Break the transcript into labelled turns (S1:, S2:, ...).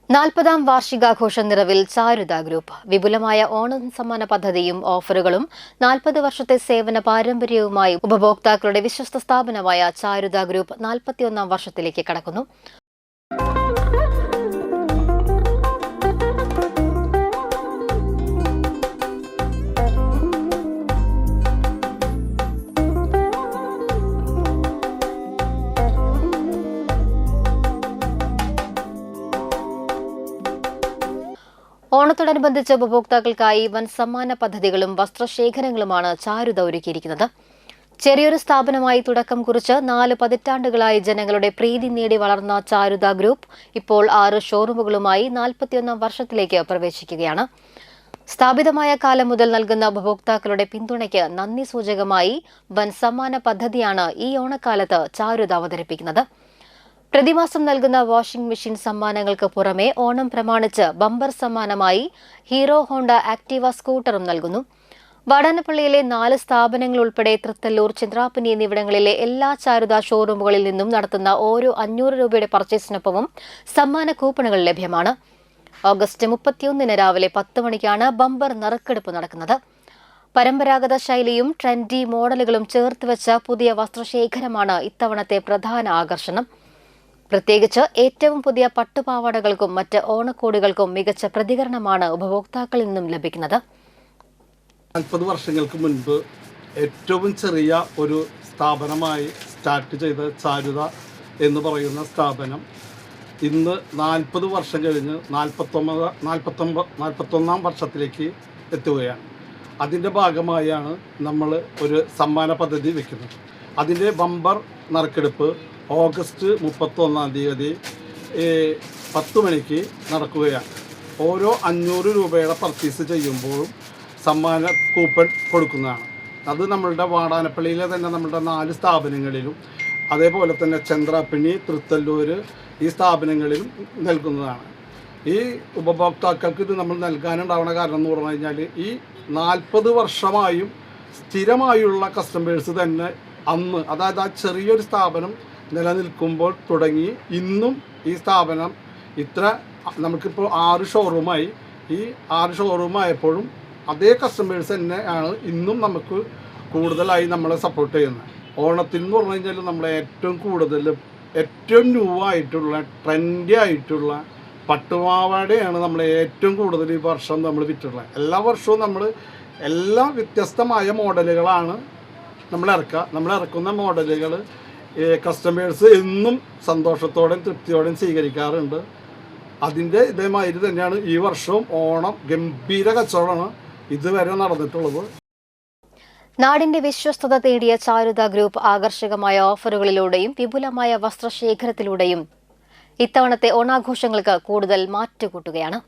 S1: 40ാം വാർഷികാഘോഷ നിറവിൽ ചാരുത ഗ്രൂപ്പ് വിപുലമായ ഓണം സമ്മാന പദ്ധതിയും ഓഫറുകളും 40 വർഷത്തെ സേവന പാരമ്പര്യവുമായി ഉപഭോക്താക്കളുടെ വിശ്വസ്ത സ്ഥാപനമായ ചാരുത ഗ്രൂപ്പ് 41ാം വർഷത്തിലേക്ക് കടക്കുന്നു. ഓണത്തോടനുബന്ധിച്ച് ഉപഭോക്താക്കൾക്കായി വൻ സമ്മാന പദ്ധതികളും വസ്ത്രശേഖരങ്ങളുമാണ് ചാരുത ഒരുക്കിയിരിക്കുന്നത്. ചെറിയൊരു സ്ഥാപനമായി തുടക്കം കുറിച്ച് 4 പതിറ്റാണ്ടുകളായി ജനങ്ങളുടെ പ്രീതി നേടി വളർന്ന ചാരുത ഗ്രൂപ്പ് ഇപ്പോൾ 6 ഷോറൂമുകളുമായി 41ാം വർഷത്തിലേക്ക് പ്രവേശിക്കുകയാണ്. സ്ഥാപിതമായ കാലം മുതൽ നൽകുന്ന ഉപഭോക്താക്കളുടെ പിന്തുണയ്ക്ക് നന്ദി സൂചകമായി വൻ സമ്മാന പദ്ധതിയാണ് ഈ ഓണക്കാലത്ത് ചാരുത അവതരിപ്പിക്കുന്നത്. പ്രതിമാസം നൽകുന്ന വാഷിംഗ് മെഷീൻ സമ്മാനങ്ങൾക്ക് പുറമെ ഓണം പ്രമാണിച്ച് ബമ്പർ സമ്മാനമായി ഹീറോ ഹോണ്ട ആക്ടീവ സ്കൂട്ടറും നൽകുന്നു. വാടാനപ്പള്ളിയിലെ 4 സ്ഥാപനങ്ങൾ ഉൾപ്പെടെ തൃത്തല്ലൂർ, ചന്ദ്രാപ്പനി എന്നിവിടങ്ങളിലെ എല്ലാ ചാരുത ഷോറൂമുകളിൽ നിന്നും നടത്തുന്ന ഓരോ 500 രൂപയുടെ പർച്ചേസിനൊപ്പവും സമ്മാന കൂപ്പണുകൾ ലഭ്യമാണ്. ഓഗസ്റ്റ് 31 രാവിലെ 10 മണിക്കാണ് ബമ്പർ നറുക്കെടുപ്പ് നടക്കുന്നത്. പരമ്പരാഗത ശൈലിയും ട്രെൻഡി മോഡലുകളും ചേർത്തുവെച്ച പുതിയ വസ്ത്രശേഖരമാണ് ഇത്തവണത്തെ പ്രധാന ആകർഷണം. പ്രത്യേകിച്ച് ഏറ്റവും പുതിയ പട്ടുപാവാടകൾക്കും മറ്റ് ഓണക്കോടികൾക്കും മികച്ച പ്രതികരണമാണ് ഉപഭോക്താക്കളിൽ നിന്നും ലഭിക്കുന്നത്.
S2: 40 വർഷങ്ങൾക്ക് മുൻപ് ഏറ്റവും ചെറിയ ഒരു സ്ഥാപനമായി സ്റ്റാർട്ട് ചെയ്ത ചാരുത എന്ന് പറയുന്ന സ്ഥാപനം ഇന്ന് 40 വർഷം കഴിഞ്ഞ് 41ാം വർഷത്തിലേക്ക് എത്തുകയാണ്. അതിൻ്റെ ഭാഗമായാണ് നമ്മൾ ഒരു സമ്മാന പദ്ധതി വയ്ക്കുന്നത്. അതിൻ്റെ ബമ്പർ നറുക്കെടുപ്പ് ഓഗസ്റ്റ് 31 തീയതി 10 മണിക്ക് നടക്കുകയാണ്. ഓരോ 500 രൂപയുടെ പർച്ചേസ് ചെയ്യുമ്പോഴും സമ്മാന കൂപ്പൺ കൊടുക്കുന്നതാണ്. അത് നമ്മളുടെ വാടാനപ്പള്ളിയിലെ തന്നെ നമ്മളുടെ 4 സ്ഥാപനങ്ങളിലും അതേപോലെ തന്നെ ചന്ദ്രാപ്പണി, തൃത്തല്ലൂർ ഈ സ്ഥാപനങ്ങളിലും നൽകുന്നതാണ്. ഈ ഉപഭോക്താക്കൾക്ക് ഇത് നമ്മൾ നൽകാനുണ്ടാവുന്ന കാരണം എന്ന് പറഞ്ഞു കഴിഞ്ഞാൽ ഈ 40 വർഷമായും സ്ഥിരമായുള്ള കസ്റ്റമേഴ്സ് തന്നെ അന്ന്, അതായത് ആ ചെറിയൊരു സ്ഥാപനം നിലനിൽക്കുമ്പോൾ തുടങ്ങി ഇന്നും ഈ സ്ഥാപനം ഇത്ര നമുക്കിപ്പോൾ 6 ഷോറൂമായി. ഈ 6 ഷോറൂമായപ്പോഴും അതേ കസ്റ്റമേഴ്സ് തന്നെയാണ് ഇന്നും നമുക്ക് കൂടുതലായി നമ്മളെ സപ്പോർട്ട് ചെയ്യുന്നത്. ഓണത്തിൽ എന്ന് പറഞ്ഞു കഴിഞ്ഞാൽ നമ്മളെ ഏറ്റവും കൂടുതൽ ഏറ്റവും ന്യൂ ആയിട്ടുള്ള ട്രെൻഡി ആയിട്ടുള്ള പട്ടുപാവാടയാണ് നമ്മൾ ഏറ്റവും കൂടുതൽ ഈ വർഷം നമ്മൾ വിറ്റിട്ടുള്ളത്. എല്ലാ വർഷവും നമ്മൾ എല്ലാ വ്യത്യസ്തമായ മോഡലുകളാണ് നമ്മൾ ഇറക്കുന്ന മോഡലുകൾ കസ്റ്റമേഴ്സ് എന്നും സന്തോഷത്തോടെയും തൃപ്തിയോടെയും സ്വീകരിക്കാറുണ്ട്. അതിൻ്റെ ഇതേമാതിരി തന്നെയാണ് ഈ വർഷവും ഓണം ഗംഭീര കച്ചവടമാണ് ഇതുവരെ നടന്നിട്ടുള്ളത്.
S1: നാടിന്റെ വിശ്വസ്തത തേടിയ ചാരുത ഗ്രൂപ്പ് ആകർഷകമായ ഓഫറുകളിലൂടെയും വിപുലമായ വസ്ത്രശേഖരത്തിലൂടെയും ഇത്തവണത്തെ ഓണാഘോഷങ്ങൾക്ക് കൂടുതൽ മാറ്റുകൂട്ടുകയാണ്.